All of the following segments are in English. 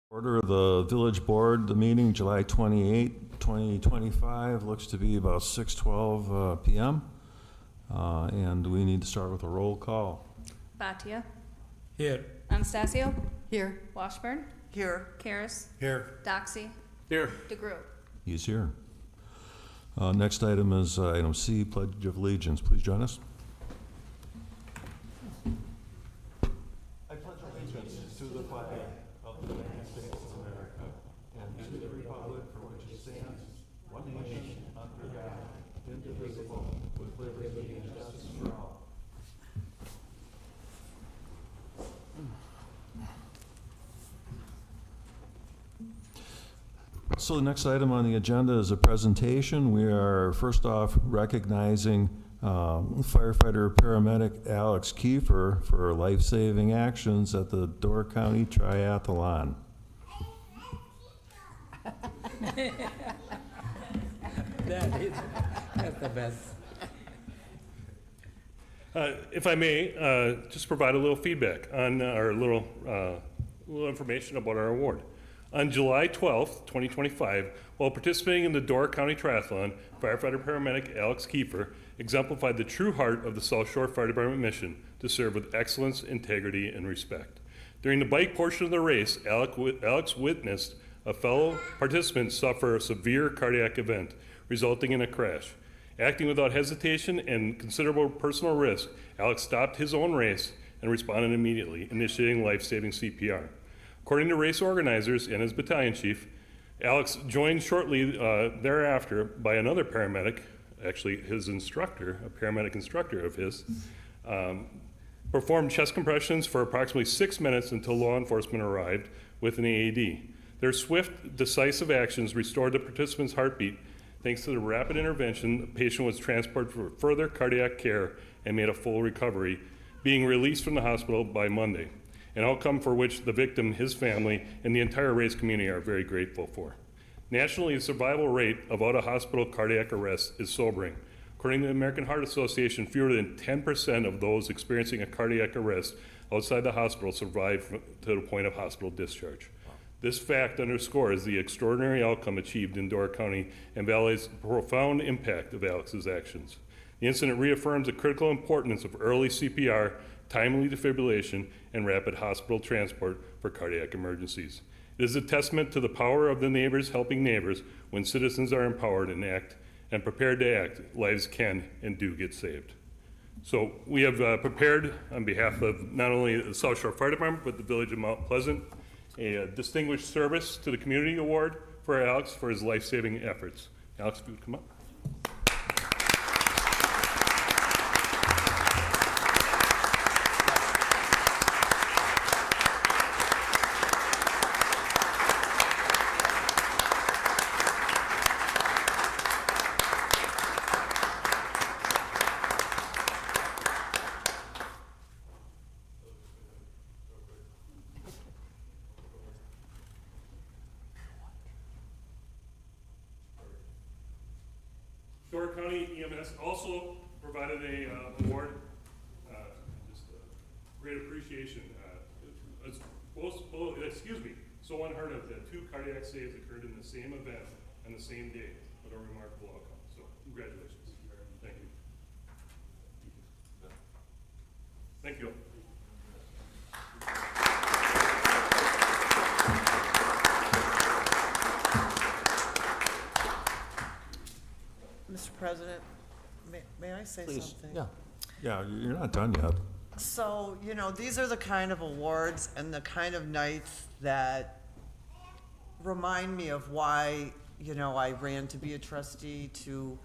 Order of the village board, the meeting July 28, 2025, looks to be about 6:12 p.m. And we need to start with a roll call. Bhatia. Here. Anastasio. Here. Washburn. Here. Karis. Here. Doxy. Here. DeGroot. He's here. Next item is item C, Pledge of Allegiance. Please join us. I pledge allegiance to the flag of the United States of America and to the republic for which it stands, one nation, under God, indivisible, with liberty and justice for all. So the next item on the agenda is a presentation. We are first off recognizing firefighter paramedic Alex Kiefer for life-saving actions at the Door County Triathlon. That's the best. If I may, just provide a little feedback on our little information about our award. On July 12th, 2025, while participating in the Door County Triathlon, firefighter paramedic Alex Kiefer exemplified the true heart of the South Shore Fire Department mission to serve with excellence, integrity, and respect. During the bike portion of the race, Alex witnessed a fellow participant suffer a severe cardiac event, resulting in a crash. Acting without hesitation and considerable personal risk, Alex stopped his own race and responded immediately, initiating life-saving CPR. According to race organizers and his battalion chief, Alex joined shortly thereafter by another paramedic, actually his instructor, a paramedic instructor of his, performed chest compressions for approximately 6 minutes until law enforcement arrived with an AED. Their swift, decisive actions restored the participant's heartbeat. Thanks to the rapid intervention, the patient was transported for further cardiac care and made a full recovery, being released from the hospital by Monday, an outcome for which the victim, his family, and the entire race community are very grateful for. Nationally, the survival rate of out-of-hospital cardiac arrest is sobering. According to the American Heart Association, fewer than 10% of those experiencing a cardiac arrest outside the hospital survive to the point of hospital discharge. This fact underscores the extraordinary outcome achieved in Door County and validates the profound impact of Alex's actions. The incident reaffirms the critical importance of early CPR, timely defibrillation, and rapid hospital transport for cardiac emergencies. It is a testament to the power of the neighbors helping neighbors. When citizens are empowered and prepared to act, lives can and do get saved. So we have prepared on behalf of not only the South Shore Fire Department, but the Village of Mount Pleasant, a Distinguished Service to the Community Award for Alex for his life-saving efforts. Alex, if you would come up. Door County EMS also provided a award, just great appreciation. It's so unheard of that 2 cardiac saves occurred in the same event on the same day. What a remarkable outcome. So congratulations. Thank you. Thank you. Mr. President, may I say Please. something? Yeah, you're not done yet. So, these are the kind of awards and the kind of nights that remind me of why, I ran to be a trustee, to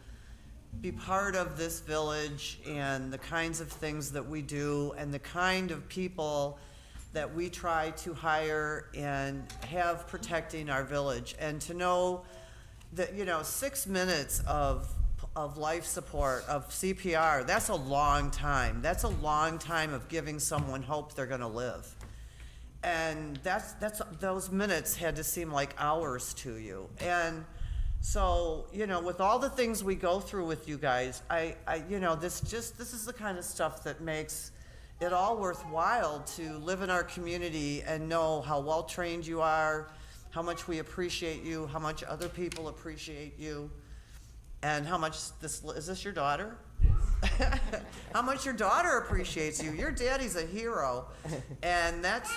be part of this village and the kinds of things that we do and the kind of people that we try to hire and have protecting our village. And to know that, 6 minutes of life support, of CPR, that's a long time. That's a long time of giving someone hope they're gonna live. And those minutes had to seem like hours to you. And so, with all the things we go through with you guys, this is the kind of stuff that makes it all worthwhile to live in our community and know how well-trained you are, how much we appreciate you, how much other people appreciate you, and how much is this your daughter? How much your daughter appreciates you. Your daddy's a hero, and that's,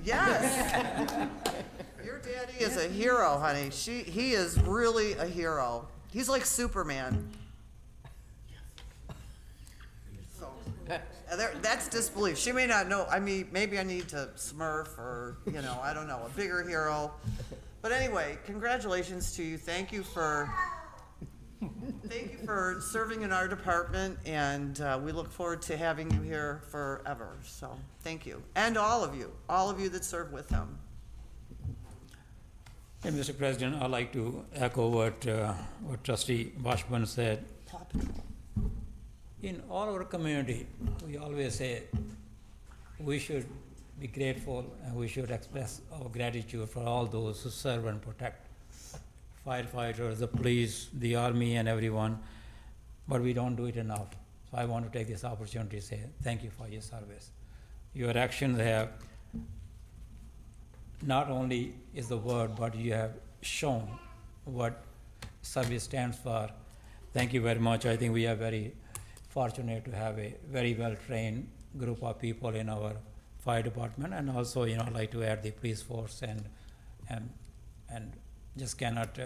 yes. Your daddy is a hero, honey. He is really a hero. He's like Superman. So, that's disbelief. She may not know. I mean, maybe I need to Smurf or, I don't know, a bigger hero. But anyway, congratulations to you. Thank you for serving in our department, and we look forward to having you here forever. So, thank you. And all of you that serve with him. Hey, Mr. President, I'd like to echo what Trustee Washburn said. In all our community, we always say we should be grateful and we should express our gratitude for all those who serve and protect. Firefighters, the police, the army, and everyone, but we don't do it enough. So I want to take this opportunity to say thank you for your service. Your actions have not only is the word, but you have shown what service stands for. Thank you very much. I think we are very fortunate to have a very well-trained group of people in our fire department, and also, I'd like to add the police force, and just cannot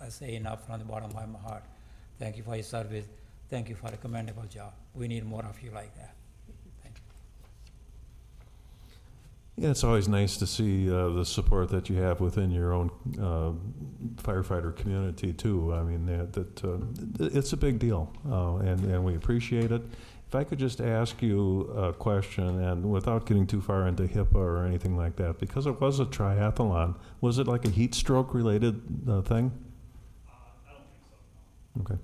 say enough from the bottom of my heart. Thank you for your service. Thank you for a commendable job. We need more of you like that. Thank you. Yeah, it's always nice to see the support that you have within your own firefighter community too. I mean, it's a big deal, and we appreciate it. If I could just ask you a question, and without getting too far into HIPAA or anything like that, because it was a triathlon, was it like a heat stroke related thing? I don't think so. Okay.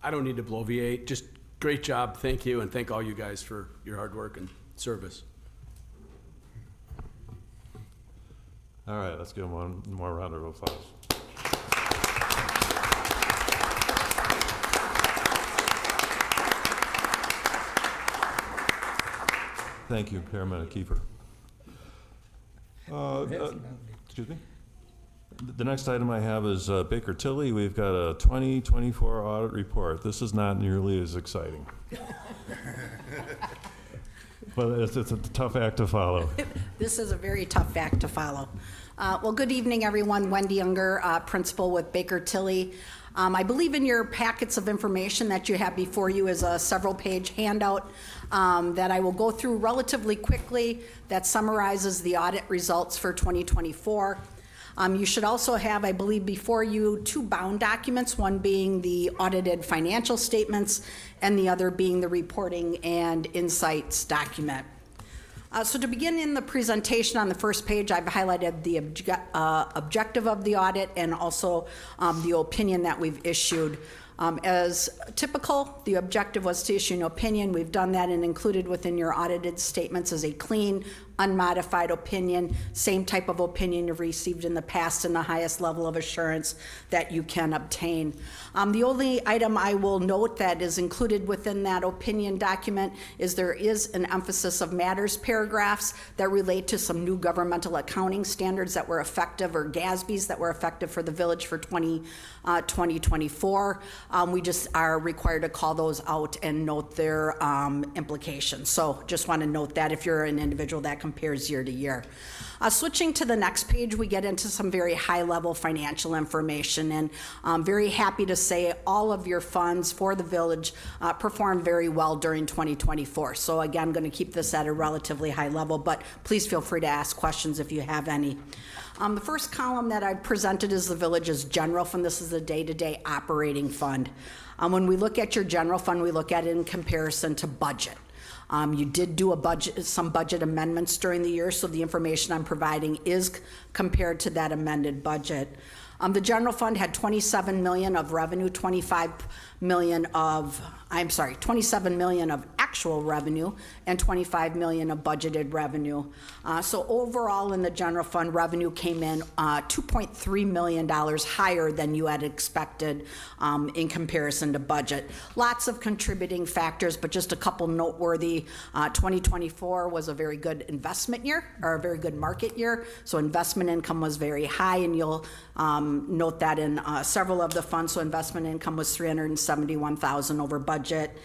I don't need to bloviate. Just great job. Thank you, and thank all you guys for your hard work and service. All right, let's give them one more round of applause. Thank you, Paramedic Kiefer. Excuse me? The next item I have is Baker Tilly. We've got a 2024 audit report. This is not nearly as exciting. But it's a tough act to follow. This is a very tough act to follow. Well, good evening, everyone. Wendy Younger, principal with Baker Tilly. I believe in your packets of information that you have before you is a several-page handout that I will go through relatively quickly that summarizes the audit results for 2024. You should also have, I believe, before you 2 bound documents, one being the audited financial statements and the other being the reporting and insights document. So to begin in the presentation on the first page, I've highlighted the objective of the audit and also the opinion that we've issued. As typical, the objective was to issue an opinion. We've done that and included within your audited statements as a clean, unmodified opinion, same type of opinion you've received in the past and the highest level of assurance that you can obtain. The only item I will note that is included within that opinion document is there is an emphasis of matters paragraphs that relate to some new governmental accounting standards that were effective, or GASBs that were effective for the village for 2024. We just are required to call those out and note their implications. So just want to note that if you're an individual that compares year to year. Switching to the next page, we get into some very high-level financial information, and I'm very happy to say all of your funds for the village performed very well during 2024. So again, I'm going to keep this at a relatively high level, but please feel free to ask questions if you have any. The first column that I presented is the village's general fund. This is the day-to-day operating fund. When we look at your general fund, we look at it in comparison to budget. You did do some budget amendments during the year, so the information I'm providing is compared to that amended budget. The general fund had 27 million of revenue, 27 million of actual revenue and $25 million of budgeted revenue. So overall in the general fund, revenue came in $2.3 million higher than you had expected in comparison to budget. Lots of contributing factors, but just a couple noteworthy. 2024 was a very good investment year, or a very good market year, so investment income was very high, and you'll note that in several of the funds. So investment income was $371,000 over budget.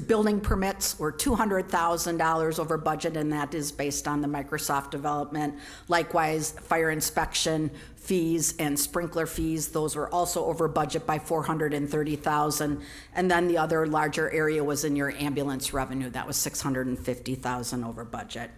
Building permits were $200,000 over budget, and that is based on the Microsoft development. Likewise, fire inspection fees and sprinkler fees, those were also over budget by $430,000. And then the other larger area was in your ambulance revenue. That was $650,000 over budget.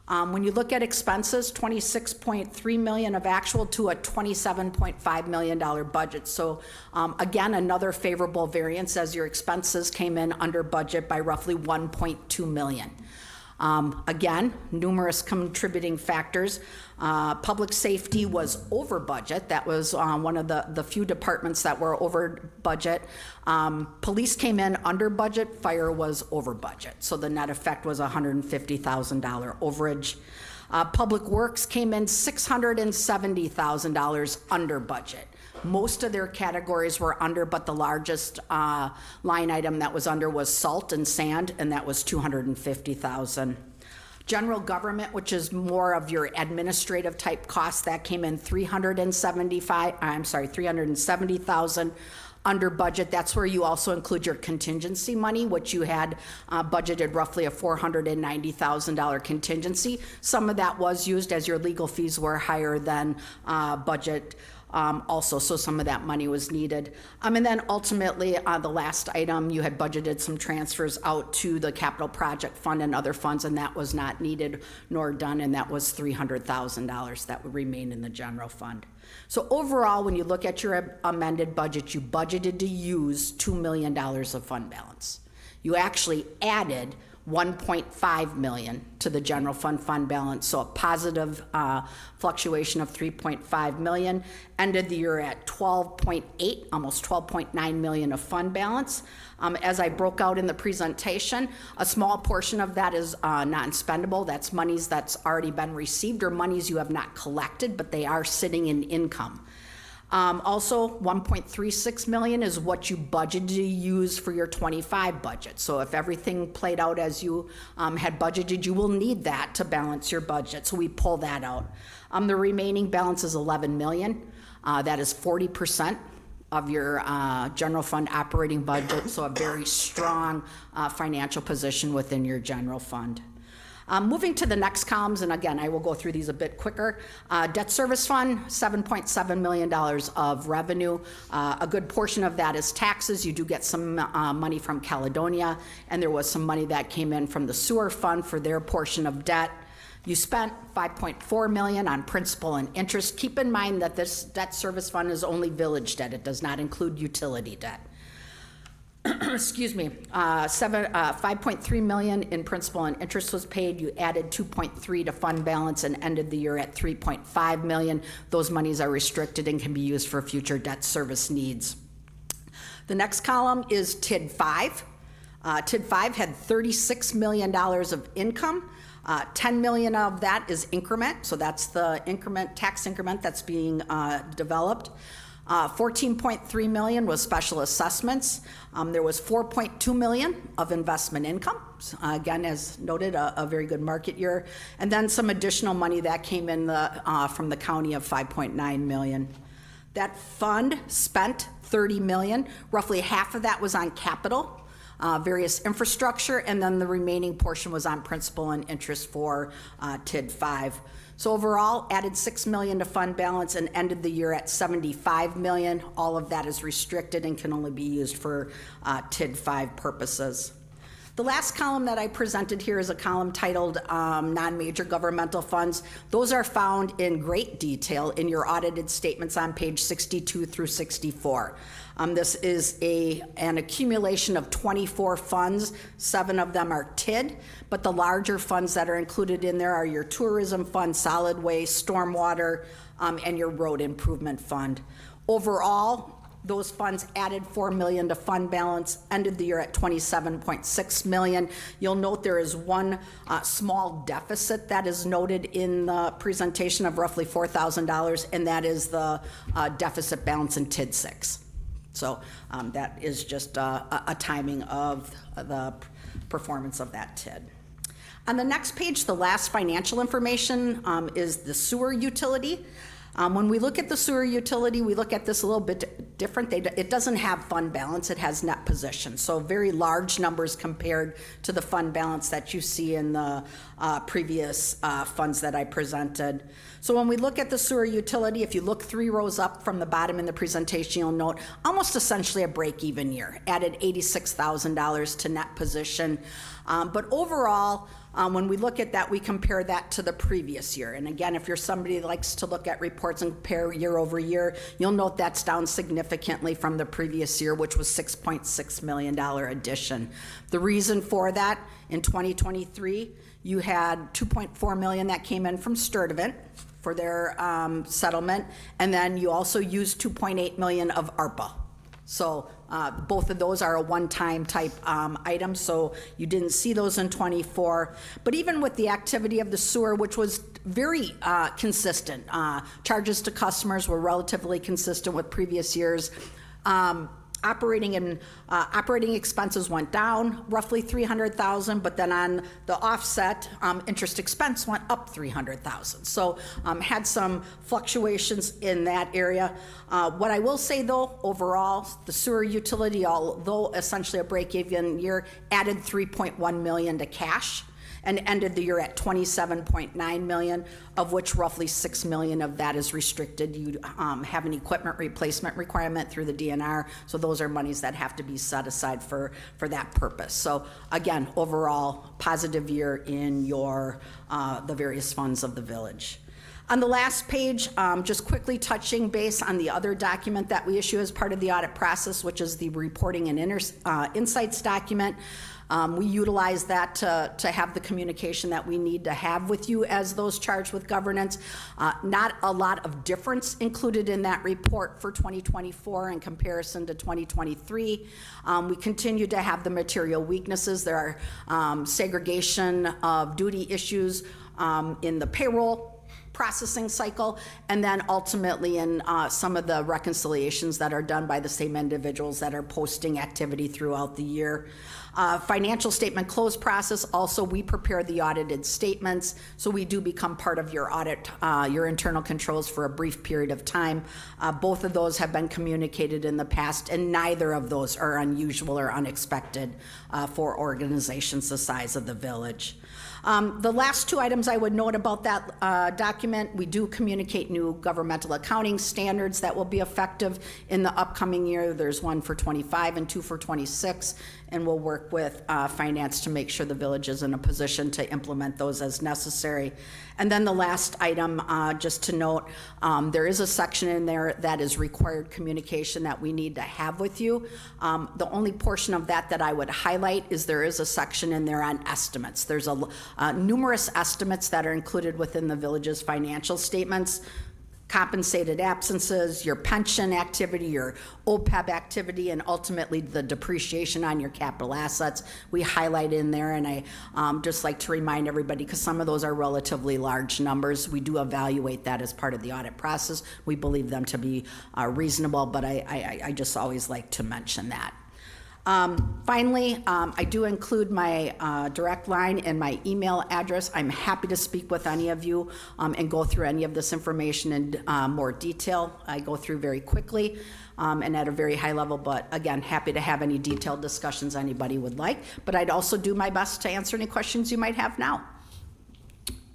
When you look at expenses, $26.3 million of actual to a $27.5 million budget. So again, another favorable variance as your expenses came in under budget by roughly $1.2 million. Again, numerous contributing factors. Public safety was over budget. That was one of the few departments that were over budget. Police came in under budget. Fire was over budget. So the net effect was $150,000 overage. Public Works came in $670,000 under budget. Most of their categories were under, but the largest line item that was under was salt and sand, and that was $250,000. General government, which is more of your administrative type costs, that came in $370,000 under budget. That's where you also include your contingency money, which you had budgeted roughly a $490,000 contingency. Some of that was used as your legal fees were higher than budget. Also, so some of that money was needed. And then ultimately, the last item, you had budgeted some transfers out to the capital project fund and other funds, and that was not needed nor done, and that was $300,000 that would remain in the general fund. So overall, when you look at your amended budget, you budgeted to use $2 million of fund balance. You actually added $1.5 million to the general fund balance, so a positive fluctuation of $3.5 million. Ended the year at 12.8, almost 12.9 million of fund balance. As I broke out in the presentation, a small portion of that is non-spendable. That's monies that's already been received or monies you have not collected, but they are sitting in income. Also, 1.36 million is what you budgeted to use for your 25 budget. So if everything played out as you had budgeted, you will need that to balance your budget. So we pull that out. The remaining balance is 11 million. That is 40% of your general fund operating budget. So a very strong financial position within your general fund. Moving to the next columns, and again, I will go through these a bit quicker. Debt service fund, $7.7 million of revenue. A good portion of that is taxes. You do get some money from Caledonia, and there was some money that came in from the sewer fund for their portion of debt. You spent $5.4 million on principal and interest. Keep in mind that this debt service fund is only village debt. It does not include utility debt. Excuse me, $5.3 million in principal and interest was paid. You added 2.3 to fund balance and ended the year at 3.5 million. Those monies are restricted and can be used for future debt service needs. The next column is TID 5. TID 5 had $36 million of income. 10 million of that is increment, so that's the increment, tax increment that's being developed. 14.3 million was special assessments. There was 4.2 million of investment income. Again, as noted, a very good market year. And then some additional money that came in from the county of 5.9 million. That fund spent 30 million. Roughly half of that was on capital, various infrastructure, and then the remaining portion was on principal and interest for TID 5. So overall, added $6 million to fund balance and ended the year at $75 million. All of that is restricted and can only be used for TID 5 purposes. The last column that I presented here is a column titled non-major governmental funds. Those are found in great detail in your audited statements on page 62 through 64. This is an accumulation of 24 funds. 7 of them are TID, but the larger funds that are included in there are your tourism fund, solid waste, stormwater, and your road improvement fund. Overall, Those funds added $4 million to fund balance, ended the year at $27.6 million. You'll note there is one small deficit that is noted in the presentation of roughly $4,000, and that is the deficit balance in TID 6. So that is just a timing of the performance of that TID. On the next page, the last financial information is the sewer utility. When we look at the sewer utility, we look at this a little bit different. It doesn't have fund balance, it has net position. So very large numbers compared to the fund balance that you see in the previous funds that I presented. So when we look at the sewer utility, if you look 3 rows up from the bottom in the presentation, you'll note almost essentially a break-even year. Added $86,000 to net position. But overall, when we look at that, we compare that to the previous year. And again, if you're somebody that likes to look at reports and compare year over year, you'll note that's down significantly from the previous year, which was $6.6 million addition. The reason for that, in 2023, you had $2.4 million that came in from Sturdivant for their settlement, and then you also used $2.8 million of ARPA. So both of those are a one-time type item, so you didn't see those in '24. But even with the activity of the sewer, which was very consistent, charges to customers were relatively consistent with previous years. Operating expenses went down roughly $300,000, but then on the offset, interest expense went up $300,000. So had some fluctuations in that area. What I will say though, overall, the sewer utility, although essentially a break-even year, added $3.1 million to cash and ended the year at $27.9 million, of which roughly $6 million of that is restricted. You have an equipment replacement requirement through the DNR, so those are monies that have to be set aside for that purpose. So again, overall, positive year in your the various funds of the village. On the last page, just quickly touching base on the other document that we issue as part of the audit process, which is the reporting and insights document. We utilize that to have the communication that we need to have with you as those charged with governance. Not a lot of difference included in that report for 2024 in comparison to 2023. We continue to have the material weaknesses. There are segregation of duty issues in the payroll processing cycle, and then ultimately in some of the reconciliations that are done by the same individuals that are posting activity throughout the year. Financial statement close process, also we prepare the audited statements, so we do become part of your audit, your internal controls for a brief period of time. Both of those have been communicated in the past, and neither of those are unusual or unexpected for organizations the size of the village. The last 2 items I would note about that document, we do communicate new governmental accounting standards that will be effective in the upcoming year. There's one for '25 and 2 for '26, and we'll work with finance to make sure the village is in a position to implement those as necessary. And then the last item, just to note, there is a section in there that is required communication that we need to have with you. The only portion of that I would highlight is there is a section in there on estimates. There's numerous estimates that are included within the village's financial statements. Compensated absences, your pension activity, your OPEB activity, and ultimately the depreciation on your capital assets. We highlight in there, and I just like to remind everybody, because some of those are relatively large numbers, we do evaluate that as part of the audit process. We believe them to be reasonable, but I just always like to mention that. Finally, I do include my direct line and my email address. I'm happy to speak with any of you and go through any of this information in more detail. I go through very quickly and at a very high level, but again, happy to have any detailed discussions anybody would like. But I'd also do my best to answer any questions you might have now.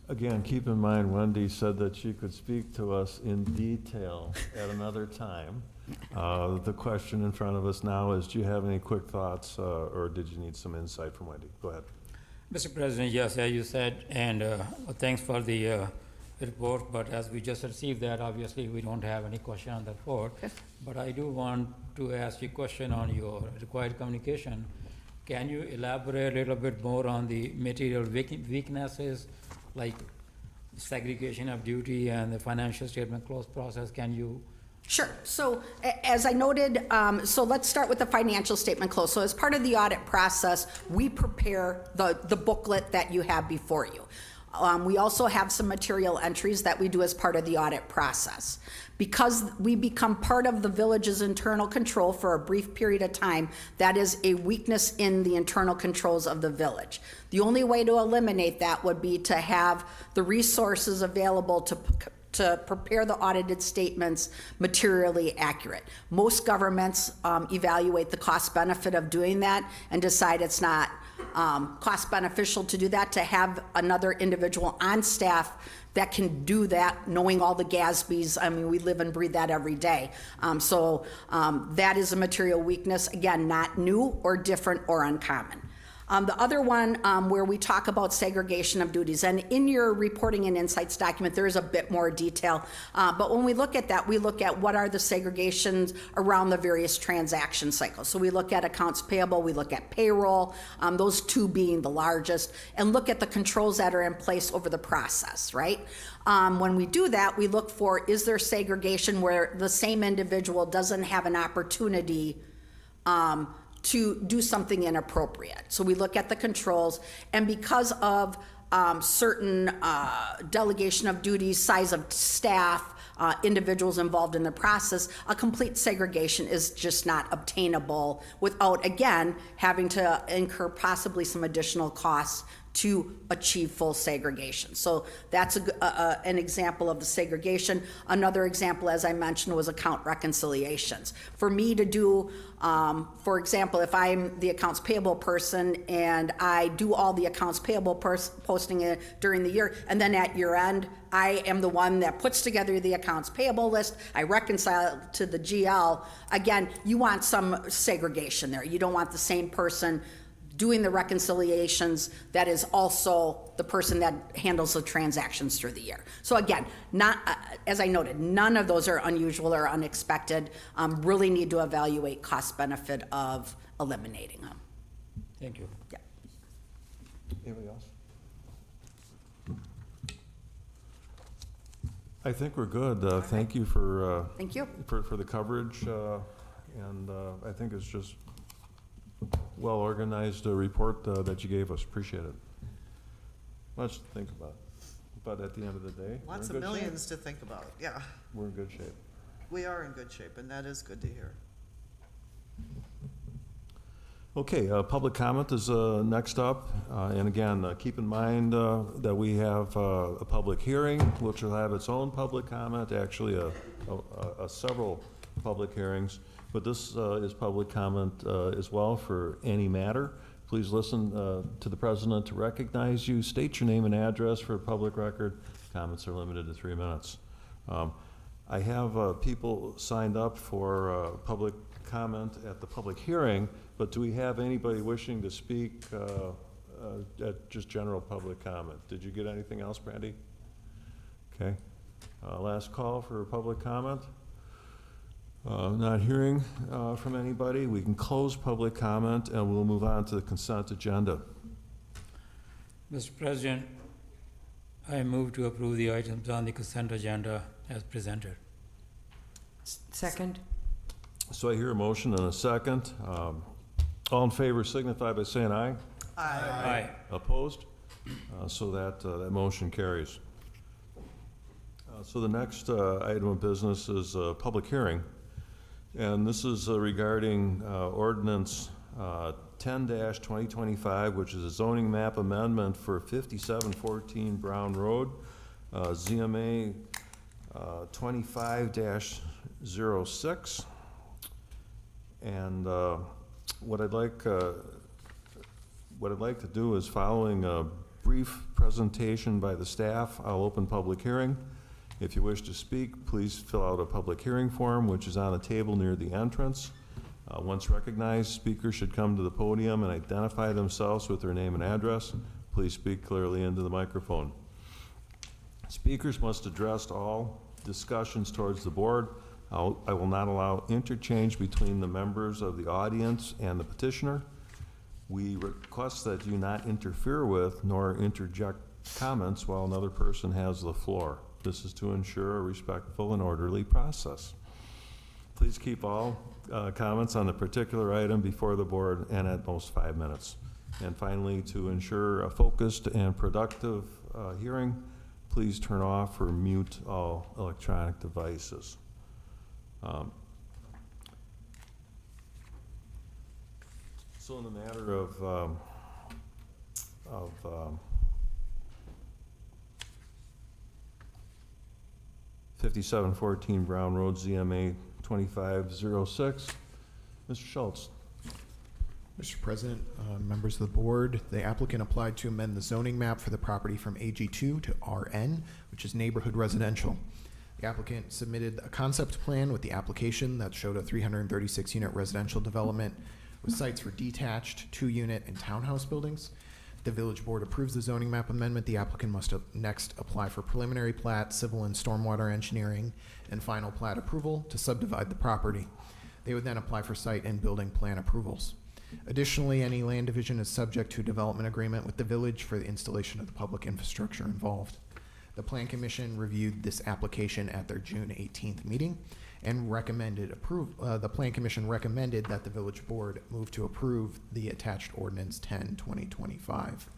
Again, keep in mind, Wendy said that she could speak to us in detail at another time. The question in front of us now is, do you have any quick thoughts, or did you need some insight from Wendy? Go ahead. Mr. President, yes, as you said, and thanks for the report, but as we just received that, obviously we don't have any question on the report. But I do want to ask you a question on your required communication. Can you elaborate a little bit more on the material weaknesses, like segregation of duty and the financial statement close process? Can you Sure. So as I noted, so let's start with the financial statement close. So as part of the audit process, we prepare the booklet that you have before you. We also have some material entries that we do as part of the audit process. Because we become part of the village's internal control for a brief period of time, that is a weakness in the internal controls of the village. The only way to eliminate that would be to have the resources available to prepare the audited statements materially accurate. Most governments evaluate the cost benefit of doing that and decide it's not cost beneficial to do that, to have another individual on staff that can do that, knowing all the GASBs. I mean, we live and breathe that every day. So that is a material weakness. Again, not new or different or uncommon. The other one where we talk about segregation of duties, and in your reporting and insights document, there is a bit more detail. But when we look at that, we look at what are the segregations around the various transaction cycles. So we look at accounts payable, we look at payroll, those two being the largest, and look at the controls that are in place over the process, right? When we do that, we look for, is there segregation where the same individual doesn't have an opportunity to do something inappropriate. So we look at the controls, and because of certain delegation of duties, size of staff, individuals involved in the process, a complete segregation is just not obtainable without, again, having to incur possibly some additional costs to achieve full segregation. So that's an example of the segregation. Another example, as I mentioned, was account reconciliations. For me to do, for example, if I'm the accounts payable person and I do all the accounts payable posting during the year, and then at year end, I am the one that puts together the accounts payable list, I reconcile to the GL, again, you want some segregation there. You don't want the same person doing the reconciliations that is also the person that handles the transactions through the year. So again, not as I noted, none of those are unusual or unexpected. Really need to evaluate cost benefit of eliminating them. Thank you. Yeah. Anybody else? I think we're good. Thank you for Thank you. for the coverage, and I think it's just well-organized report that you gave us. Appreciate it. Much to think about, but at the end of the day, Lots we're of in good shape. millions to think about, yeah. We're in good shape. We are in good shape, and that is good to hear. Okay, public comment is next up, and again, keep in mind that we have a public hearing, which will have its own public comment, actually several public hearings, but this is public comment as well for any matter. Please listen to the president to recognize you, state your name and address for a public record. Comments are limited to 3 minutes. I have people signed up for public comment at the public hearing, but do we have anybody wishing to speak at just general public comment? Did you get anything else, Brandy? Okay. Last call for public comment. Not hearing from anybody. We can close public comment and we'll move on to the consent agenda. Mr. President, I move to approve the items on the consent agenda as presented. Second. So I hear a motion and a second. All in favor signify by saying aye. Aye. Opposed? So that motion carries. So the next item of business is a public hearing. And this is regarding ordinance 10-2025, which is a zoning map amendment for 5714 Brown Road, ZMA 25-06. And what I'd like to do is, following a brief presentation by the staff, I'll open public hearing. If you wish to speak, please fill out a public hearing form, which is on a table near the entrance. Once recognized, speakers should come to the podium and identify themselves with their name and address. Please speak clearly into the microphone. Speakers must address all discussions towards the board. I will not allow interchange between the members of the audience and the petitioner. We request that you not interfere with nor interject comments while another person has the floor. This is to ensure a respectful and orderly process. Please keep all comments on the particular item before the board and at most 5 minutes. And finally, to ensure a focused and productive hearing, please turn off or mute all electronic devices. So in the matter of 5714 Brown Road, ZMA 2506, Mr. Schultz. Mr. President, members of the board, the applicant applied to amend the zoning map for the property from AG2 to RN, which is neighborhood residential. The applicant submitted a concept plan with the application that showed a 336-unit residential development with sites for detached, 2-unit, and townhouse buildings. The village board approves the zoning map amendment. The applicant must next apply for preliminary plat, civil and stormwater engineering, and final plat approval to subdivide the property. They would then apply for site and building plan approvals. Additionally, any land division is subject to a development agreement with the village for the installation of the public infrastructure involved. The Plan Commission reviewed this application at their June 18th meeting and recommended the Plan Commission recommended that the village board move to approve the attached ordinance 10/2025.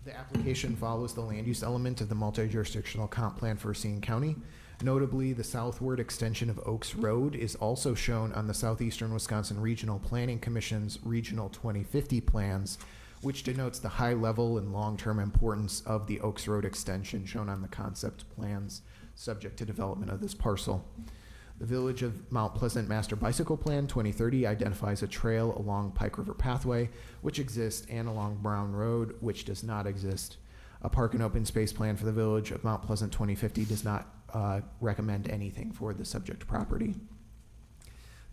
The application follows the land use element of the multi-jurisdictional comp plan for Racine County. Notably, the southward extension of Oaks Road is also shown on the Southeastern Wisconsin Regional Planning Commission's Regional 2050 plans, which denotes the high level and long-term importance of the Oaks Road extension shown on the concept plans subject to development of this parcel. The Village of Mount Pleasant Master Bicycle Plan 2030 identifies a trail along Pike River Pathway, which exists, and along Brown Road, which does not exist. A park and open space plan for the Village of Mount Pleasant 2050 does not recommend anything for the subject property.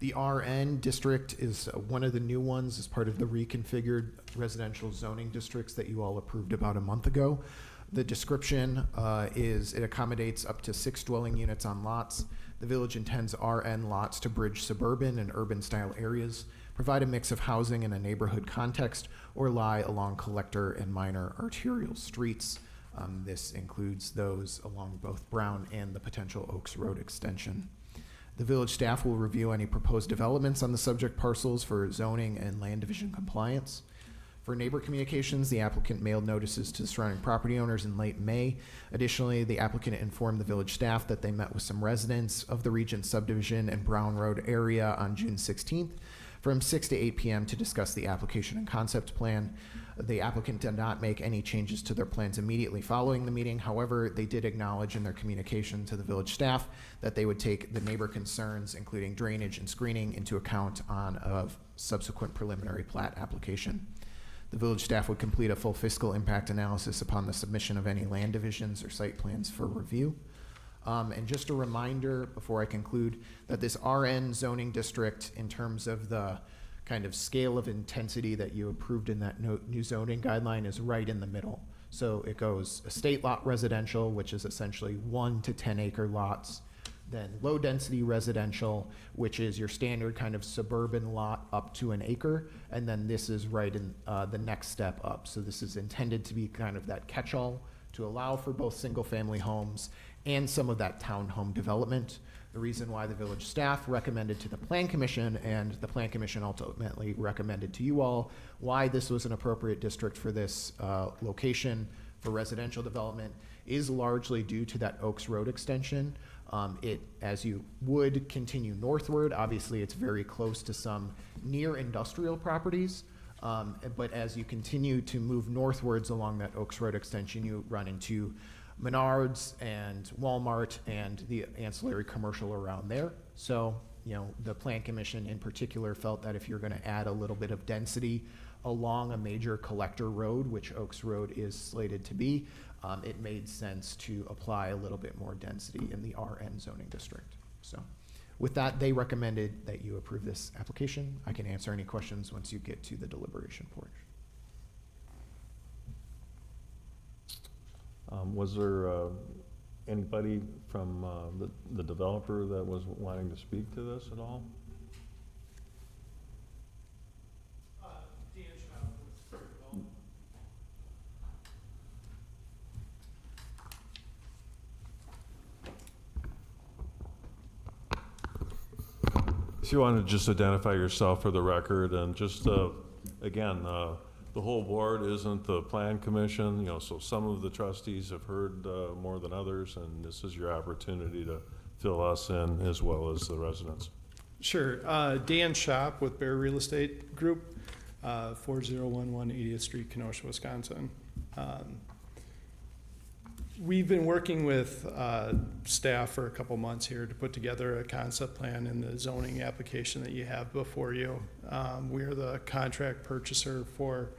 The RN district is one of the new ones as part of the reconfigured residential zoning districts that you all approved about a month ago. The description is it accommodates up to 6 dwelling units on lots. The village intends RN lots to bridge suburban and urban style areas, provide a mix of housing in a neighborhood context, or lie along collector and minor arterial streets. This includes those along both Brown and the potential Oaks Road extension. The village staff will review any proposed developments on the subject parcels for zoning and land division compliance. For neighbor communications, the applicant mailed notices to surrounding property owners in late May. Additionally, the applicant informed the village staff that they met with some residents of the Regent subdivision and Brown Road area on June 16th from 6 to 8 p.m. to discuss the application and concept plan. The applicant did not make any changes to their plans immediately following the meeting. However, they did acknowledge in their communication to the village staff that they would take the neighbor concerns, including drainage and screening, into account on a subsequent preliminary plat application. The village staff would complete a full fiscal impact analysis upon the submission of any land divisions or site plans for review. And just a reminder before I conclude that this RN zoning district, in terms of the kind of scale of intensity that you approved in that new zoning guideline, is right in the middle. So it goes estate lot residential, which is essentially 1 to 10 acre lots, then low density residential, which is your standard kind of suburban lot up to an acre, and then this is right in the next step up. So this is intended to be kind of that catch-all to allow for both single family homes and some of that townhome development. The reason why the village staff recommended to the Plan Commission, and the Plan Commission ultimately recommended to you all, why this was an appropriate district for this location for residential development, is largely due to that Oaks Road extension. As you would continue northward, obviously it's very close to some near industrial properties, but as you continue to move northwards along that Oaks Road extension, you run into Menards and Walmart and the ancillary commercial around there. So, you know, the Plan Commission in particular felt that if you're going to add a little bit of density along a major collector road, which Oaks Road is slated to be, it made sense to apply a little bit more density in the RN zoning district. So with that, they recommended that you approve this application. I can answer any questions once you get to the deliberation portion. Was there anybody from the developer that was wanting to speak to this at all? you want to just identify yourself for the record and just, again, the whole board isn't the plan commission, you know, so some of the trustees have heard more than others, and this is your opportunity to fill us in as well as the residents. Sure. Dan Shop with Bear Real Estate Group, 4011 80th Street, Kenosha, Wisconsin. We've been working with staff for a couple months here to put together a concept plan in the zoning application that you have before you. We are the contract purchaser for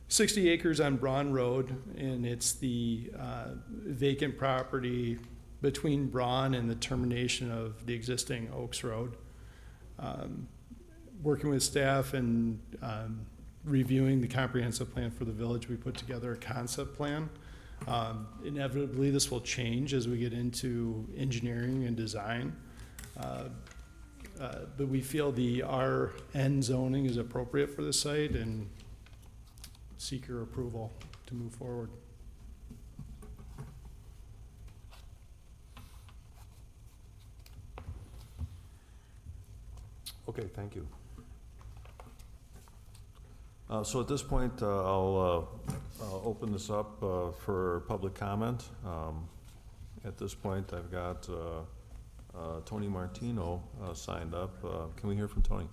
60 acres on Braun Road, and it's the vacant property between Braun and the termination of the existing Oaks Road. Working with staff and reviewing the comprehensive plan for the village, we put together a concept plan. Inevitably, this will change as we get into engineering and design. But we feel the RN zoning is appropriate for the site and seek your approval to move forward. Okay, thank you. So at this point, I'll open this up for public comment. At this point, I've got Tony Martino signed up. Can we hear from Tony?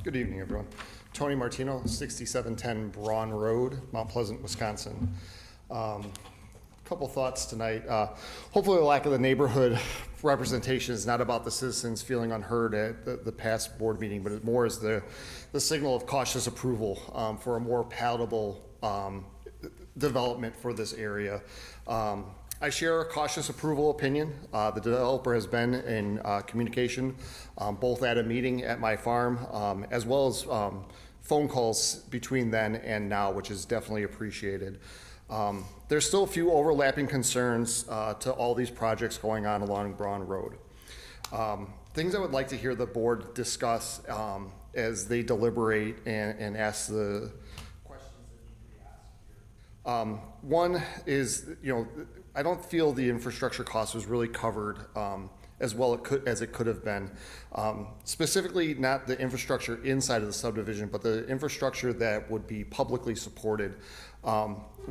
Good evening, everyone. Tony Martino, 6710 Braun Road, Mount Pleasant, Wisconsin. Couple thoughts tonight. Hopefully the lack of the neighborhood representation is not about the citizens feeling unheard at the past board meeting, but it more is the signal of cautious approval for a more palatable development for this area. I share a cautious approval opinion. The developer has been in communication, both at a meeting at my farm, as well as phone calls between then and now, which is definitely appreciated. There's still a few overlapping concerns to all these projects going on along Braun Road. Things I would like to hear the board discuss as they deliberate and ask the questions that need to be asked here. One is, I don't feel the infrastructure cost was really covered as well as it could have been. Specifically, not the infrastructure inside of the subdivision, but the infrastructure that would be publicly supported.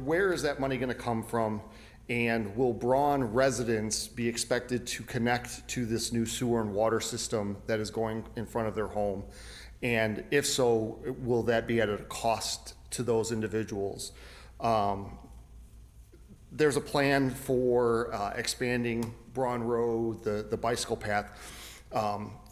Where is that money going to come from? And will Braun residents be expected to connect to this new sewer and water system that is going in front of their home? And if so, will that be at a cost to those individuals? There's a plan for expanding Braun Road, the bicycle path.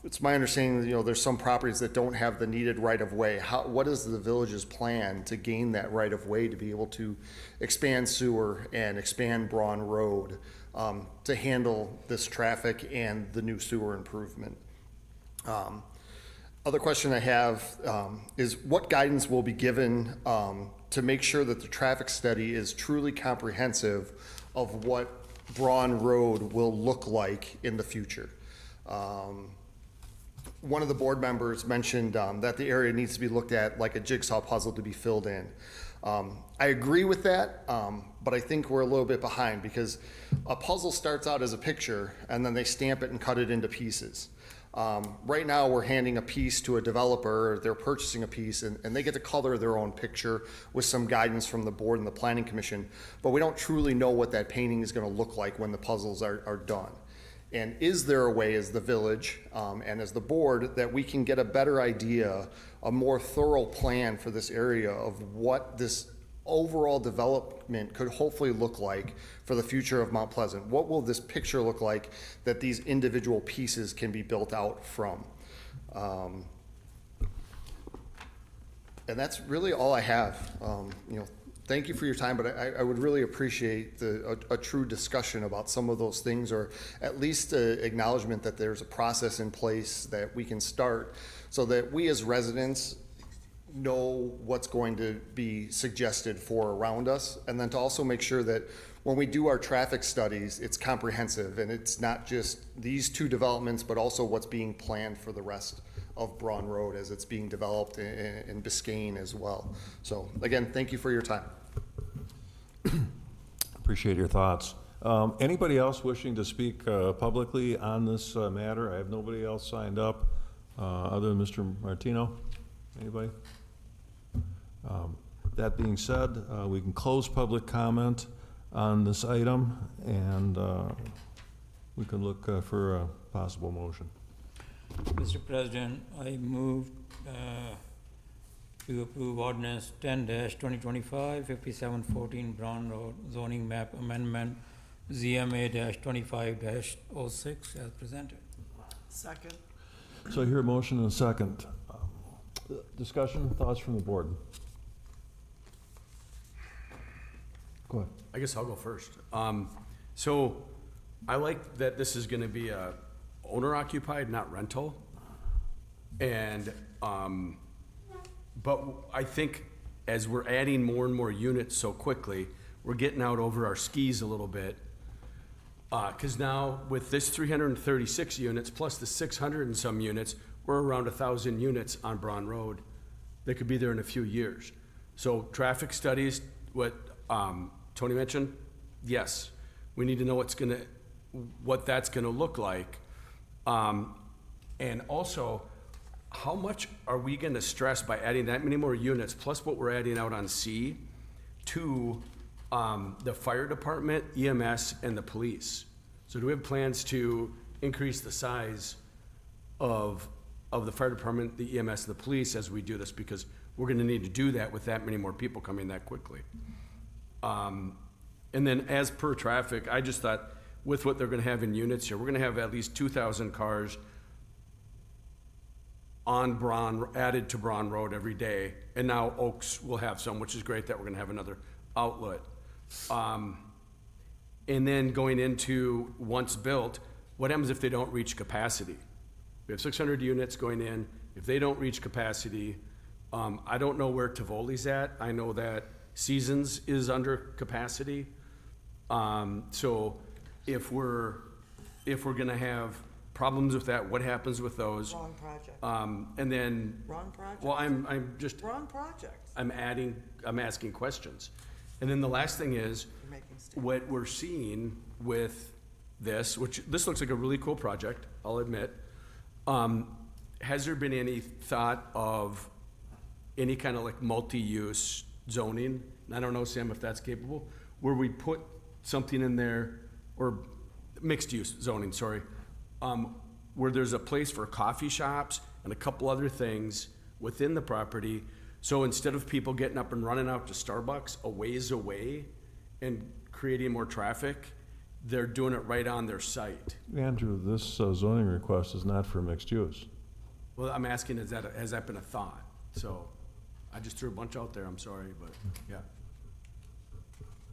It's my understanding, there's some properties that don't have the needed right-of-way. What is the village's plan to gain that right-of-way to be able to expand sewer and expand Braun Road to handle this traffic and the new sewer improvement? Other question I have is what guidance will be given to make sure that the traffic study is truly comprehensive of what Braun Road will look like in the future? One of the board members mentioned that the area needs to be looked at like a jigsaw puzzle to be filled in. I agree with that, but I think we're a little bit behind because a puzzle starts out as a picture and then they stamp it and cut it into pieces. Right now we're handing a piece to a developer, they're purchasing a piece and they get to color their own picture with some guidance from the board and the planning commission, but we don't truly know what that painting is going to look like when the puzzles are done. And is there a way as the village and as the board that we can get a better idea, a more thorough plan for this area of what this overall development could hopefully look like for the future of Mount Pleasant? What will this picture look like that these individual pieces can be built out from? And that's really all I have. Thank you for your time, but I would really appreciate a true discussion about some of those things, or at least an acknowledgement that there's a process in place that we can start so that we as residents know what's going to be suggested for around us, and then to also make sure that when we do our traffic studies, it's comprehensive and it's not just these two developments, but also what's being planned for the rest of Braun Road as it's being developed in Biscayne as well. So again, thank you for your time. Appreciate your thoughts. Anybody else wishing to speak publicly on this matter? I have nobody else signed up other than Mr. Martino. Anybody? That being said, we can close public comment on this item, and we can look for a possible motion. Mr. President, I move to approve ordinance 10-2025, 5714 Brown Road zoning map amendment, ZMA-25-06 as presented. Second. So I hear a motion and a second. Discussion, thoughts from the board? Go ahead. I guess I'll go first. So I like that this is gonna be a owner occupied, not rental. And, but I think as we're adding more and more units so quickly, we're getting out over our skis a little bit. Cause now with this 336 units plus the 600 and some units, we're around 1,000 units on Braun Road that could be there in a few years. So traffic studies, what, Tony mentioned, yes, we need to know what that's gonna look like. And also, how much are we gonna stress by adding that many more units, plus what we're adding out on C, to the fire department, EMS, and the police? So do we have plans to increase the size of the fire department, the EMS, and the police as we do this? Because we're gonna need to do that with that many more people coming that quickly. And then as per traffic, I just thought with what they're gonna have in units here, we're gonna have at least 2,000 cars on added to Braun Road every day. And now Oaks will have some, which is great that we're gonna have another outlet. And then going into once built, what happens if they don't reach capacity? We have 600 units going in. If they don't reach capacity, I don't know where Tivoli's at. I know that Seasons is under capacity. So if we're gonna have problems with that, what happens with those? Wrong project. And then, Wrong project. well, I'm just, Wrong project. I'm asking questions. And then the last thing is, You're making statements. what we're seeing with this, which this looks like a really cool project, I'll admit. Has there been any thought of any kind of like multi-use zoning? And I don't know, Sam, if that's capable, where we put something in there, or mixed-use zoning, sorry, where there's a place for coffee shops and a couple other things within the property. So instead of people getting up and running out to Starbucks a ways away and creating more traffic, they're doing it right on their site. Andrew, this zoning request is not for mixed use. Well, I'm asking, has that been a thought? So I just threw a bunch out there, I'm sorry, but yeah.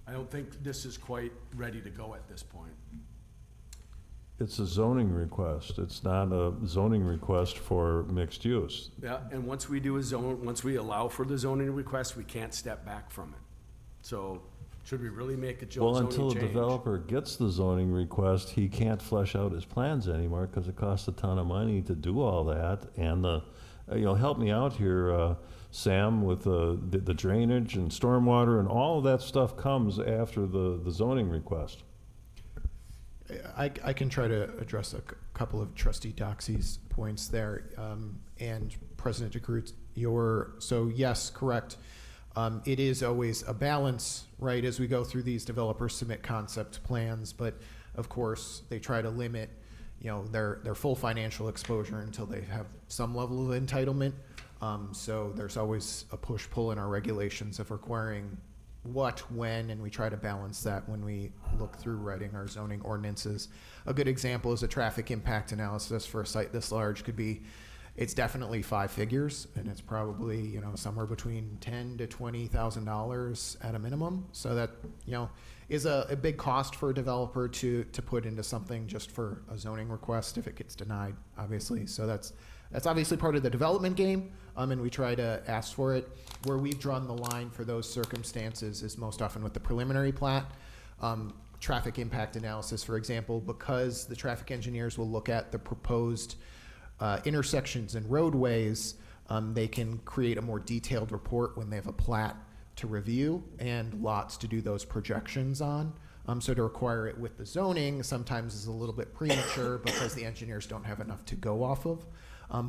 I don't think this is quite ready to go at this point. It's a zoning request. It's not a zoning request for mixed use. Yeah, and once we allow for the zoning request, we can't step back from it. So should we really make a Well, zoning until change? a developer gets the zoning request, he can't flesh out his plans anymore because it costs a ton of money to do all that. And help me out here, Sam, with the drainage and stormwater and all of that stuff comes after the zoning request. I can try to address a couple of Trustee Doxey's points there. And President DeGroot, so yes, correct. It is always a balance, right, as we go through these, developers submit concept plans, but of course, they try to limit, their full financial exposure until they have some level of entitlement. So there's always a push-pull in our regulations of requiring what, when, and we try to balance that when we look through writing our zoning ordinances. A good example is a traffic impact analysis for a site this large could be, it's definitely 5 figures, and it's probably, somewhere between $10,000 to $20,000 at a minimum. So that, is a big cost for a developer to put into something just for a zoning request if it gets denied, obviously. So that's obviously part of the development game, and we try to ask for it. Where we've drawn the line for those circumstances is most often with the preliminary plat. Traffic impact analysis, for example, because the traffic engineers will look at the proposed intersections and roadways, they can create a more detailed report when they have a plat to review and lots to do those projections on. So to require it with the zoning sometimes is a little bit premature because the engineers don't have enough to go off of.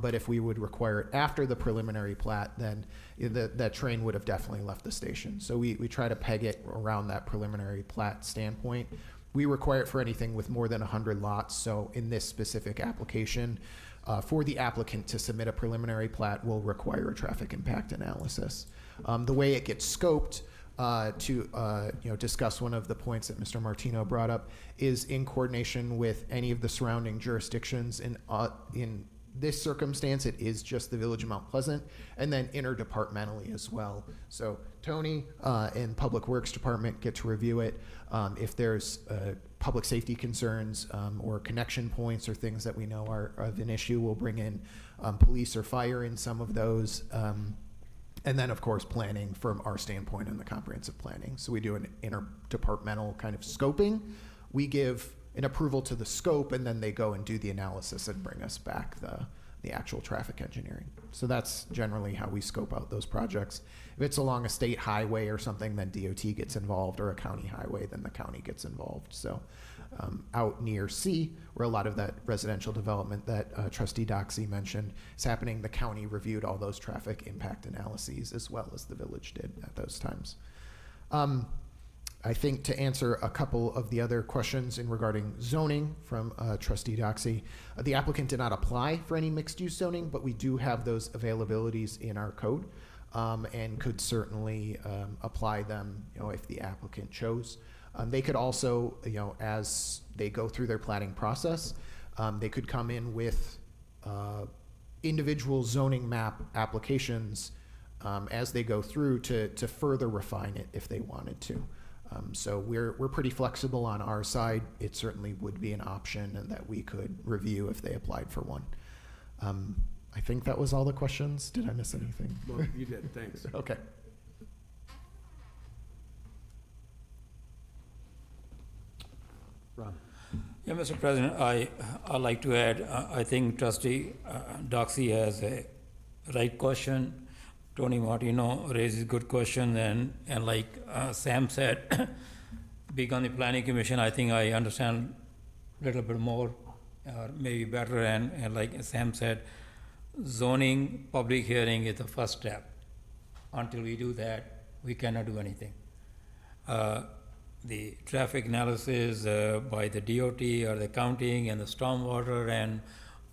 But if we would require it after the preliminary plat, then that train would have definitely left the station. So we try to peg it around that preliminary plat standpoint. We require it for anything with more than 100 lots. So in this specific application, for the applicant to submit a preliminary plat will require a traffic impact analysis. The way it gets scoped, to discuss one of the points that Mr. Martino brought up, is in coordination with any of the surrounding jurisdictions. In this circumstance, it is just the Village of Mount Pleasant, and then interdepartmentally as well. So Tony and Public Works Department get to review it. If there's public safety concerns or connection points or things that we know are of an issue, we'll bring in police or fire in some of those. And then, of course, planning from our standpoint in the comprehensive planning. So we do an interdepartmental kind of scoping. We give an approval to the scope, and then they go and do the analysis and bring us back the actual traffic engineering. So that's generally how we scope out those projects. If it's along a state highway or something, then DOT gets involved, or a county highway, then the county gets involved. So out near C, where a lot of that residential development that Trustee Doxey mentioned is happening, the county reviewed all those traffic impact analyses as well as the village did at those times. I think to answer a couple of the other questions in regarding zoning from Trustee Doxey, the applicant did not apply for any mixed-use zoning, but we do have those availabilities in our code, and could certainly apply them, if the applicant chose. They could also, as they go through their planning process, they could come in with individual zoning map applications as they go through to further refine it if they wanted to. So we're pretty flexible on our side. It certainly would be an option and that we could review if they applied for one. I think that was all the questions. Did I miss anything? Well, you did, thanks. Okay. Ron? Yeah, Mr. President, I'd like to add, I think Trustee Doxey has a right question. Tony Martino raises good question, and like Sam said, being on the planning commission, I think I understand a little bit more, maybe better, and like Sam said, zoning public hearing is the first step. Until we do that, we cannot do anything. The traffic analysis by the DOT or the county and the stormwater and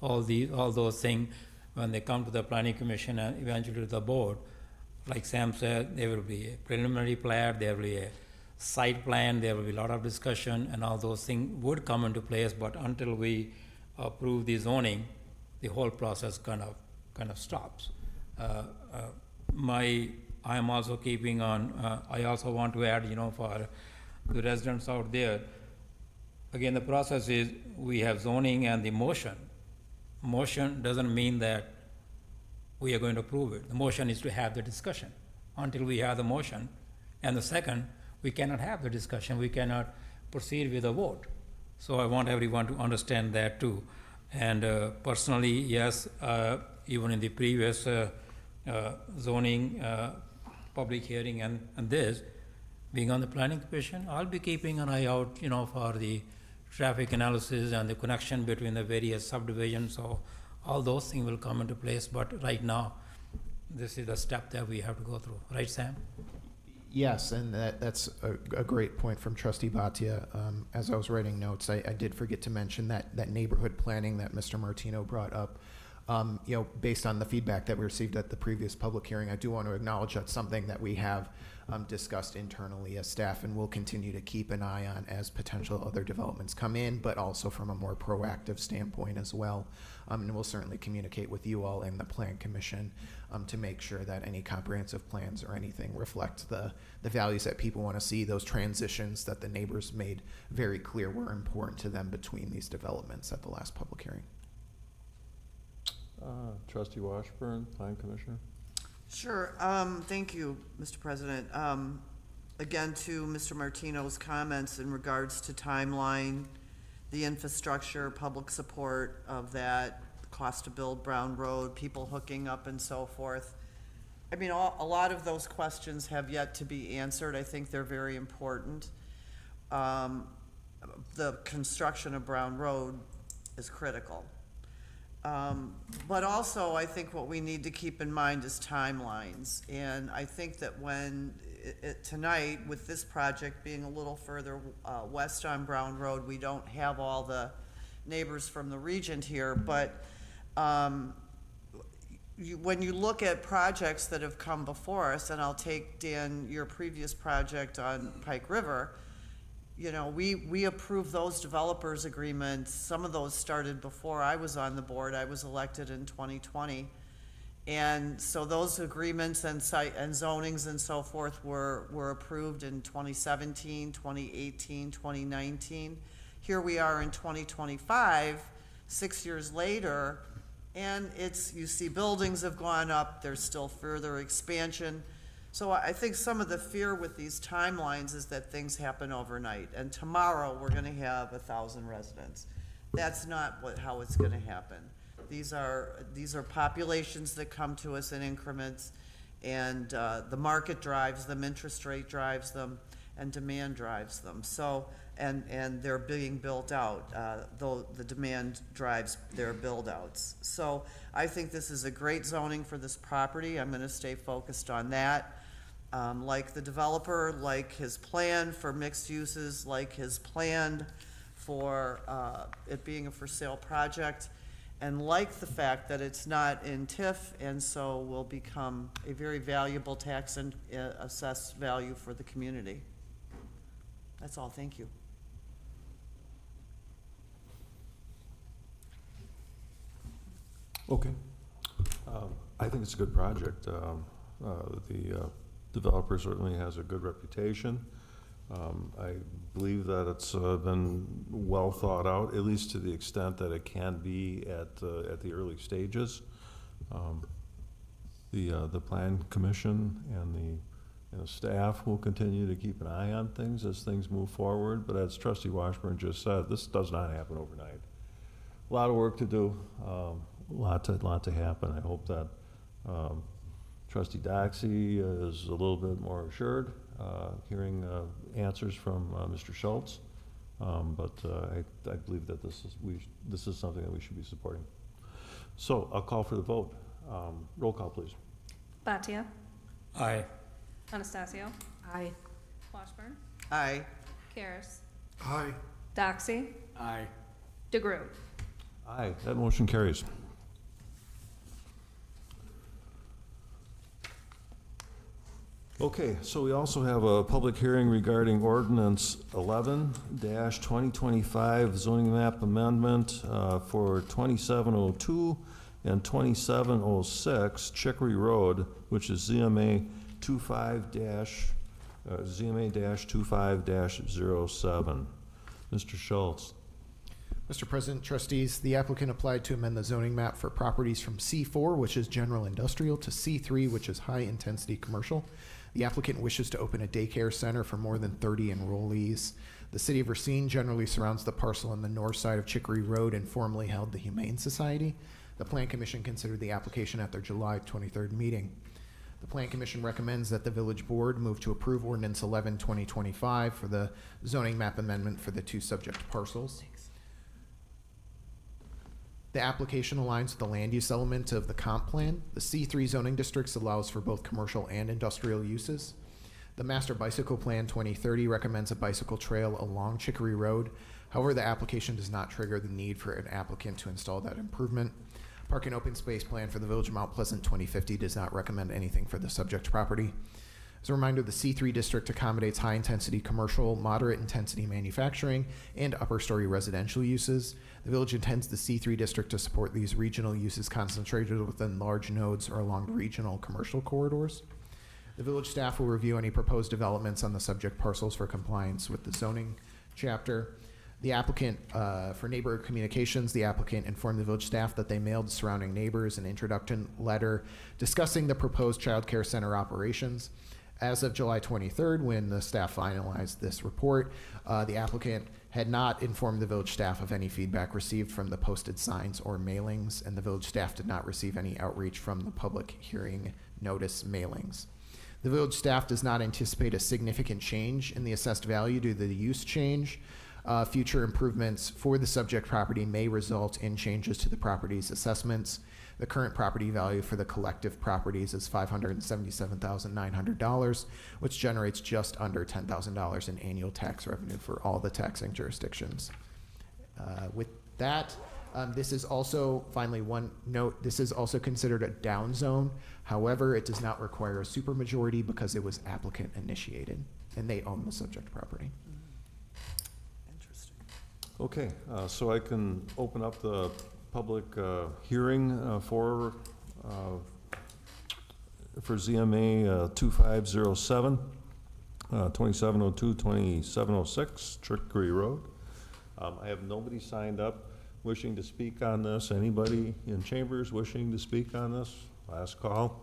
all those things, when they come to the planning commission and eventually to the board, like Sam said, there will be a preliminary plat, there will be a site plan, there will be a lot of discussion, and all those things would come into place, but until we approve the zoning, the whole process kind of stops. I am also keeping on, I also want to add, for the residents out there, again, the process is we have zoning and the motion. Motion doesn't mean that we are going to approve it. The motion is to have the discussion. Until we have the motion and the second, we cannot have the discussion. We cannot proceed with a vote. So I want everyone to understand that too. And personally, yes, even in the previous zoning public hearing and this, being on the planning commission, I'll be keeping an eye out, for the traffic analysis and the connection between the various subdivisions. So all those things will come into place. But right now, this is the step that we have to go through. Right, Sam? Yes, and that's a great point from Trustee Bhatia. As I was writing notes, I did forget to mention that neighborhood planning that Mr. Martino brought up. Based on the feedback that we received at the previous public hearing, I do want to acknowledge that's something that we have discussed internally as staff, and we'll continue to keep an eye on as potential other developments come in, but also from a more proactive standpoint as well. And we'll certainly communicate with you all and the Plan Commission to make sure that any comprehensive plans or anything reflect the values that people want to see, those transitions that the neighbors made very clear were important to them between these developments at the last public hearing. Trustee Washburn, Plan Commissioner? Sure. Thank you, Mr. President. Again, to Mr. Martino's comments in regards to timeline, the infrastructure, public support of that, cost to build Brown Road, people hooking up and so forth. I mean, a lot of those questions have yet to be answered. I think they're very important. The construction of Brown Road is critical. But also, I think what we need to keep in mind is timelines. And I think that when, tonight, with this project being a little further west on Brown Road, we don't have all the neighbors from the region here, but when you look at projects that have come before us, and I'll take, Dan, your previous project on Pike River, you know, we approved those developers agreements. Some of those started before I was on the board. I was elected in 2020. And so those agreements and site and zonings and so forth were approved in 2017, 2018, 2019. Here we are in 2025, 6 years later, and you see buildings have gone up, there's still further expansion. So I think some of the fear with these timelines is that things happen overnight, and tomorrow we're gonna have 1,000 residents. That's not how it's gonna happen. These are populations that come to us in increments, and the market drives them, interest rate drives them, and demand drives them. So, and they're being built out, though the demand drives their build-outs. So I think this is a great zoning for this property. I'm gonna stay focused on that. Like the developer, like his plan for mixed uses, like his plan for it being a for-sale project, and like the fact that it's not in TIF, and so will become a very valuable tax and assessed value for the community. That's all, thank you. Okay. I think it's a good project. The developer certainly has a good reputation. I believe that it's been well thought out, at least to the extent that it can be at the early stages. The Plan Commission and the staff will continue to keep an eye on things as things move forward. But as Trustee Washburn just said, this does not happen overnight. A lot of work to do. A lot to happen. I hope that Trustee Doxey is a little bit more assured, hearing answers from Mr. Schultz. But I believe that this is something that we should be supporting. So I'll call for the vote. Roll call, please. Bhatia. Aye. Anastasio. Aye. Washburn. Aye. Karas. Aye. Doxey. Aye. DeGroot. Aye, that motion carries. Okay, so we also have a public hearing regarding ordinance 11-2025 zoning map amendment for 2702 and 2706 Chicory Road, which is ZMA 25-07. Mr. Schultz. Mr. President, trustees, the applicant applied to amend the zoning map for properties from C4, which is general industrial, to C3, which is high-intensity commercial. The applicant wishes to open a daycare center for more than 30 enrollees. The city of Racine generally surrounds the parcel on the north side of Chicory Road and formerly held the Humane Society. The Plan Commission considered the application at their July 23rd meeting. The Plan Commission recommends that the Village Board move to approve Ordinance 11-2025 for the zoning map amendment for the two subject parcels. The application aligns with the land use element of the comp plan. The C3 zoning districts allows for both commercial and industrial uses. The Master Bicycle Plan 2030 recommends a bicycle trail along Chicory Road. However, the application does not trigger the need for an applicant to install that improvement. Park and Open Space Plan for the Village of Mount Pleasant 2050 does not recommend anything for the subject property. As a reminder, the C3 district accommodates high-intensity commercial, moderate-intensity manufacturing, and upper-story residential uses. The village intends the C3 district to support these regional uses concentrated within large nodes or along regional commercial corridors. The village staff will review any proposed developments on the subject parcels for compliance with the zoning chapter. The applicant, for neighborhood communications, the applicant informed the village staff that they mailed surrounding neighbors an introduction letter discussing the proposed child care center operations. As of July 23rd, when the staff finalized this report, the applicant had not informed the village staff of any feedback received from the posted signs or mailings, and the village staff did not receive any outreach from the public hearing notice mailings. The village staff does not anticipate a significant change in the assessed value due to the use change. Future improvements for the subject property may result in changes to the property's assessments. The current property value for the collective properties is $577,900, which generates just under $10,000 in annual tax revenue for all the taxing jurisdictions. With that, this is also, finally, one note, this is also considered a down zone. However, it does not require a supermajority because it was applicant initiated, and they own the subject property. Interesting. Okay, so I can open up the public hearing for ZMA 2507, 2702, 2706, Trickery Road. I have nobody signed up wishing to speak on this. Anybody in chambers wishing to speak on this? Last call.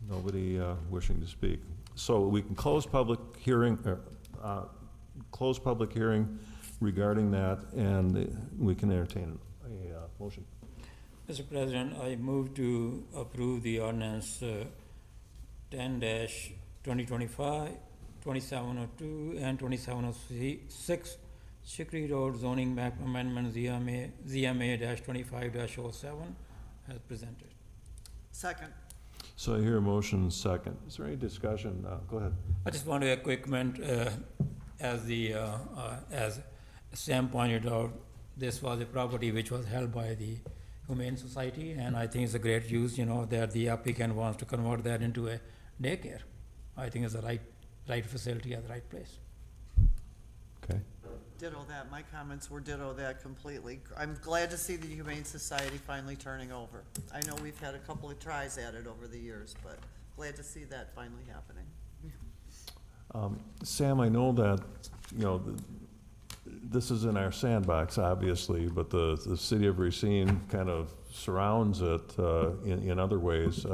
Nobody wishing to speak. So we can close public hearing, regarding that, and we can entertain a motion. Mr. President, I move to approve the ordinance 10-2025, 2702, and 2706, Chicory Road zoning map amendment ZMA-25-07 as presented. Second. So I hear a motion second. Is there any discussion? Go ahead. I just want to make a quick comment, as Sam pointed out, this was a property which was held by the Humane Society, and I think it's a great use, that the applicant wants to convert that into a daycare. I think it's the right facility at the right place. Okay. Ditto that. My comments were ditto that completely. I'm glad to see the Humane Society finally turning over. I know we've had a couple of tries at it over the years, but glad to see that finally happening. Sam, I know that, this is in our sandbox, obviously, but the city of Racine kind of surrounds it in other ways.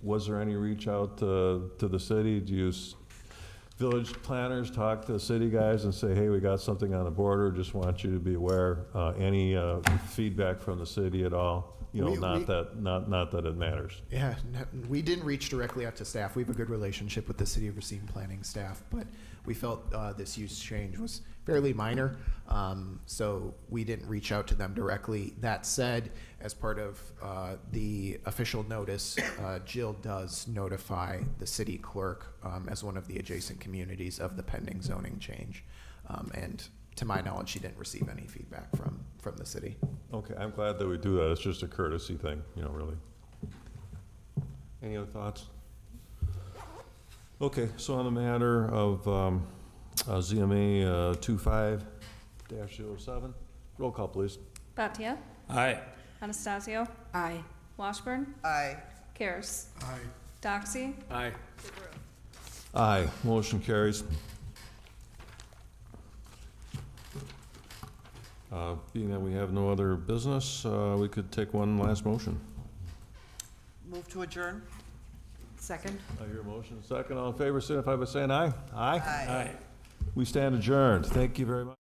Was there any reach out to the city? Do you village planners talk to city guys and say, hey, we got something on the border, just want you to be aware? Any feedback from the city at all? Not that it matters. Yeah, we didn't reach directly out to staff. We have a good relationship with the City of Racine planning staff, but we felt this use change was fairly minor, so we didn't reach out to them directly. That said, as part of the official notice, Jill does notify the city clerk as one of the adjacent communities of the pending zoning change. And to my knowledge, she didn't receive any feedback from the city. Okay, I'm glad that we do that. It's just a courtesy thing, really. Any other thoughts? Okay, so on the matter of ZMA 25-07, roll call, please. Bhatia, Aye. Anastasio, Aye. Washburn, Aye. Karas. Doxy, Aye. Aye, motion carries. Being that we have no other business, we could take one last motion. Move to adjourn? Second. I hear a motion. Second, all in favor, signify by saying aye. Aye. Aye. Aye. We stand adjourned. Thank you very much.